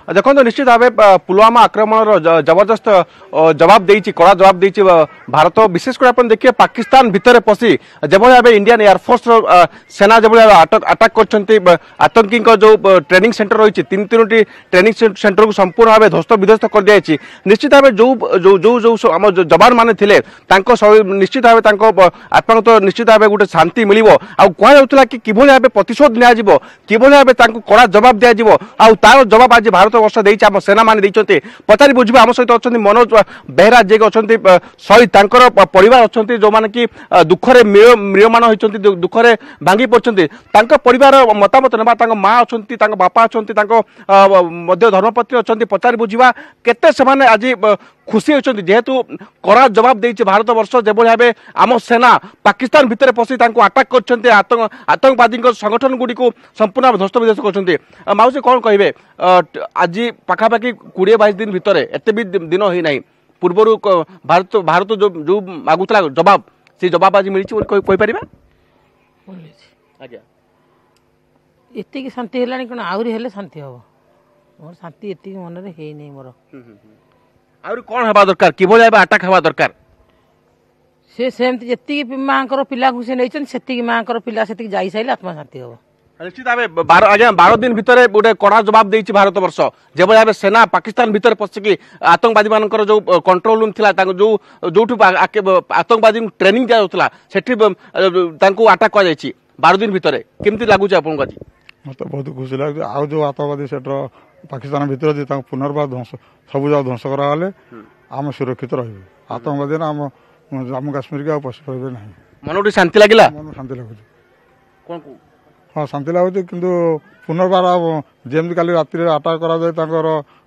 देखो निश्चित भाव पुलवामा आक्रमण जबरदस्त जवाब देती कड़ा जवाब देती भारत विशेषकर आप देखिए पाकिस्तान भितर पशि जो भाव इंडियन एयरफोर्स सेना जो अटाक कर आतंकी जो ट्रेनिंग सेंटर रही तीन ट्रेनिंग सेंटर को संपूर्ण भाव ध्वस्त विध्वस्त कर दिखाई निश्चित भाव जो जो जो आम जवान मैंने थे निश्चित भाव आत्मा तो निश्चित भाव गोटे शांति मिल कहला कि किभली भाव प्रतिशोध निजी किभली भाव कड़ा जवाब दिज्व तार जवाब आज भारत वर्ष देती आम सेना मैंने पचारि बुझे आम सहित अच्छा मनोज बेहरा जी अच्छा शहीद परिवार अच्छा जो मैंने कि दुखरे म्रियमान होती दुखरे भांगी पड़ते परिवार मतामत ना माँ अच्छा बापा अच्छा धर्मपत्नी अच्छा पचारि बुझा केते से आज खुशी होती जेहेतु कड़ा जवाब देती भारत वर्ष जो भाव आम सेना पाकिस्तान भितर पशि आटाक कर आतंकवादी संगठन गुड़ी को संपूर्ण ध्वस्त विध्वस्त कर माउसी कौन कहे आज पाखापाखि 20-22 दिन भितर एत भी दिन ही ना पूर्वर भारत भारत जो जो मागुला जवाब से जवाब आज मिली आज्ञा एति शांति है कौन आहरी हेले शांति हम मोर शांति एति मन में है नहीं मोर आउरी कौन हवा दरकार किभली भाव अटैक हवा दरकार से सेमती जी माँ पिला को नहीं से माँ पिला से जाई सारे आत्मा शांति हम निश्चित भाव आज्ञा 12 दिन भितर गोटे कड़ा जवाब देती भारत वर्ष जो भाव सेना पाकिस्तान भितर पशिकी आतंकवादी मान जो कंट्रोल रूम था जो जो आतंकवादी ट्रेनिंग दिया सेठी अटाक कर 12 दिन भितर केमती लगुच आपको आज मत बहुत खुशी लगे आउ जो आतंकवादी सेटर पाकिस्तान भितर पुनर्बार ध्वंस सब जगह ध्वंस कराले आम सुरक्षित रही आतंकवादी आम जम्मू काश्मीर के पशिपारे ना मन शांति लगे मन शांति लगुच कौन हाँ शांति लगुच कि पुनर्बार जमी कल राति अटाक कर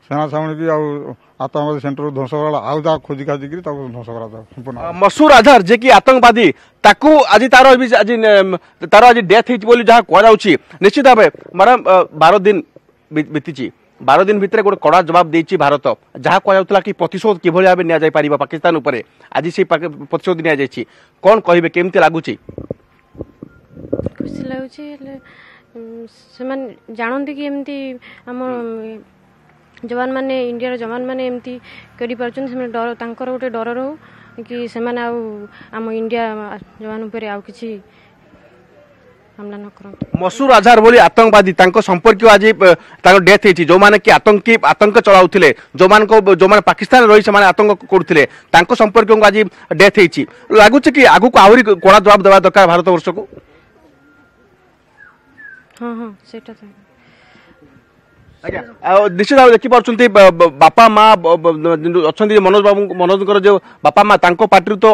सेना सामने की आतंकवादी सेंटर ध्वंस करा आउ जहाँ खोजी खाजिक ध्वंस करा मसूर आजहर जे कि आतंकवादी ताकू आज तार आज डेथ होती जहाँ कहुच्छी निश्चित भाव मैडम 12 दिन बीती 12 दिन भितर गोटे कड़ा जवाब देती भारत जहाँ कहला कि प्रतिशोध किभली भाव नि पाकिस्तान उपर आज से प्रतिशोध नि कौन कहे केमती लगुच खुशी लगुच जानते कि एमती आम जवान मैंने इंडिया जवान मैंने एमती कर डर तांकर गोटे डर रो कि से आम इंडिया जवान उपर आउ किछि हमला न कर मसूर आजहर बोली आतंकवादी संपर्क आज डेथ होती जो मैंने कि आतंक चलाउथिले जो मैंने पाकिस्तान रही से आतंक करुले संपर्क को आज डेथ होती लगुच कि आगु को आहरी कड़ा जवाब देवा दरकार भारत वर्ष को हाँ हाँ सेटा निश्चित भाव देखिए बापा माँ अच्छा मनोज जो बापा माँ पार्टी तो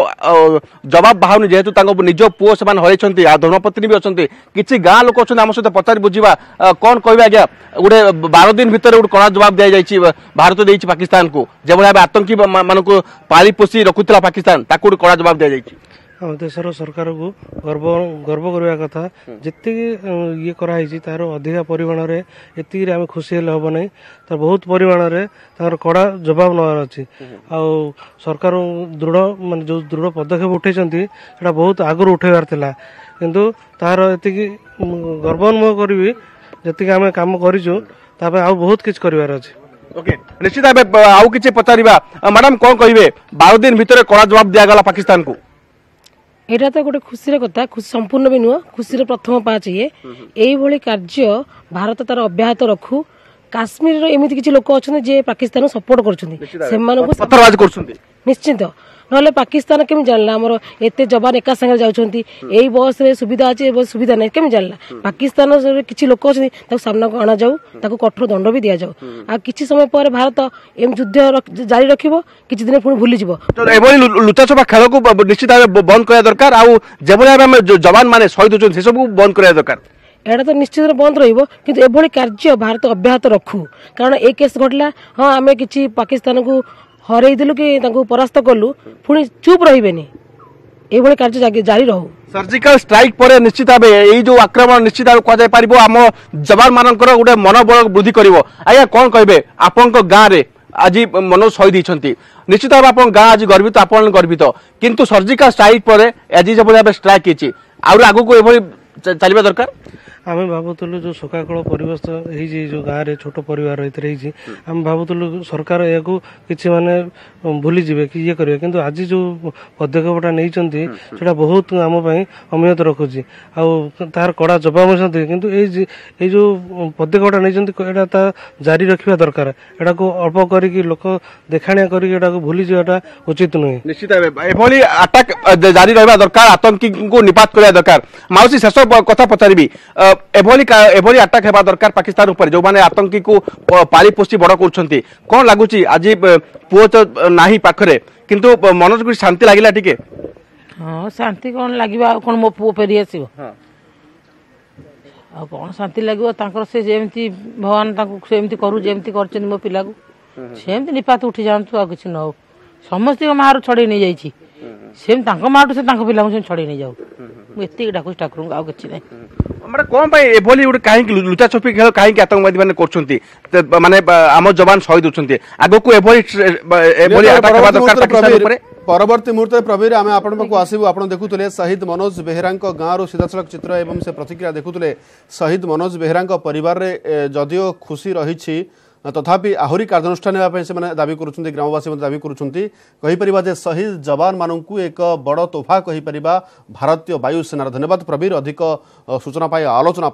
जवाब बाहर जेहेतु निज पुओ से हरई धर्मपत्नी भी अच्छा किसी गाँ लोक अच्छा आम सहित पचारि बुझा कौन कहे आज्ञा गोटे 12 दिन भितर गोटे कड़ा जवाब दी जाए भारत देती पाकिस्तान को जो भाव आतंकी मान पाली पोषि रखुला पाकिस्तान ताकू गोटे कड़ा जवाब दी जाए आम देशर सरकार को गर्व करवा कथा जी ये कराई तार अधिका परिमाण में ये आम खुशी हेल्ले हम ना तार बहुत परिमाण में कड़ा जवाब नवार अच्छी आ सरकार दृढ़ मान जो दृढ़ पदक्षेप उठे बहुत आगुरी उठेबार था किंतु तार ये गर्व अनुभव करी जी आम कम करूँ आउ बहुत किसी करार अच्छे ओके निश्चित भाव आउ कि पचारा मैडम कौन कहे 12 दिन भितर कड़ा जवाब दिगला पाकिस्तान को यहाँ तो गोटे खुशी कथा संपूर्ण भी नुह खुशी प्रथम पाँच ये यही कार्य भारत तार अब्याहत रखू काश्मीर एमती किसी लोक अच्छा पाकिस्तान सपोर्ट कर निश्चिंत ना पाकिस्तान केमी जानला आमर एत जवान एका संगे जाऊँगी यही बस रे सुविधा अच्छे सुविधा नहीं केमी जानला पाकिस्तान किसी लोक अच्छा सामना को अणा जाऊ कठोर दंड भी दि जाऊ आ किसी समय पर भारत एम युद्ध जारी रखिबो किसी दिन पुणी भूली जीवो लुचाछपा खेल को निश्चित भाव बंद करा दरकार आउ जो जवान माने शहीद होचन से सब बंद करा दरकार एटा तो निश्चित बंद रही कार्य भारत अब्याहत रखू कारण ए केस घटला हाँ आम कि पाकिस्तान को हरईदेलु कि परास्त कलु पुणी चुप रही ये कार्य जारी रहू सर्जिकल स्ट्राइक पर निश्चित भाव यही जो आक्रमण निश्चित भाव कह आम जवान मान गोटे मनोबल वृद्धि कर आज्ञा कौन कहे आपण गाँव में आज मनोज शहीद होती निश्चित भाव आप गाँ आज गर्वित आप गर्वित किंतु सर्जिकल स्ट्राइक पर आज जो भाव स्ट्राइक होती आगू को चलवा दरकार ଆମେ ଭାବୁଥିଲୁ ଯେଉଁ ଶୋକାକୁଳ ପରିବେଶ ହେଇଛି ଯେଉଁ ଗାଁରେ ଛୋଟ ପରିବାର ଏଥିରେ ହେଇଛି ଆମେ ଭାବୁଥିଲୁ ସରକାର ଏହାକୁ କିଛି ମାନେ ଭୁଲିଯିବେ କି ଇଏ କରିବେ କିନ୍ତୁ ଆଜି ଯେଉଁ ପଦକ୍ଷେପଟା ନେଇଛନ୍ତି ସେଇଟା ବହୁତ ଆମ ପାଇଁ ଅମିୟତ ରଖୁଛି ଆଉ ତାର କଡ଼ା ଜବାବ ମଧ୍ୟ କିନ୍ତୁ ଏଇ ଯେଉଁ ପଦକ୍ଷେପଟା ନେଇଛନ୍ତି ଏଇଟା ତା ଜାରି ରଖିବା ଦରକାର ଏଟାକୁ ଅଳ୍ପ କରିକି ଲୋକ ଦେଖାଣିଆ କରିକି ଏଟାକୁ ଭୁଲିଯିବାଟା ଉଚିତ ନୁହେଁ निश्चित भाव एभली आटाक जारी रहा दरकार आतंकी को निपात करवा दरकार माउसी शेष कथा पचारि एभली आटाक हेबा दरकार पाकिस्तान ऊपर जो माने आतंकी को पाली पोषी बड़ कर कौन लगुच आज पुओ तो नाही पाखरे किंतु मनोज को शांति लगिला टिके हाँ शांति कौन लगे कौन मो पुओ फेरी आसो आ कौन शांति लगे से जमी भगवान सेमती करू जमी कर मो पिला को सेमती निपात उठी जातु आ कि न हो समस्त मार छड़े नहीं जाइए सेम माठू से पिला छड़े नहीं जाऊ मुझे डाक ठाकुर आउ कि ना माने कौन पाई एभली गोटे कहीं लुचा छपी खेल कहीं आतंकवादी मैंने कर माने आम जवान शहीद होती आग को एभली आटाक हेबा दरकार पाकिस्तान ऊपर परवर्ती मुहूर्त प्रवीर आम आपण पाखु आसबू आप देखुले शहीद मनोज बेहेरा गाँव सीधासलख चित्र एवं से प्रतिक्रिया देखुले शहीद मनोज बेहेरा परिवार रे जदियो खुशी रही तथापि आहुरी कार्यानुष्ठान से दावी करुँच ग्रामवासी दावी करुँच शहीद जवान मानू एक बड़ तोहफा कहीपर भारतीय वायुसेनार धन्यवाद प्रवीर अधिक सूचना आलोचना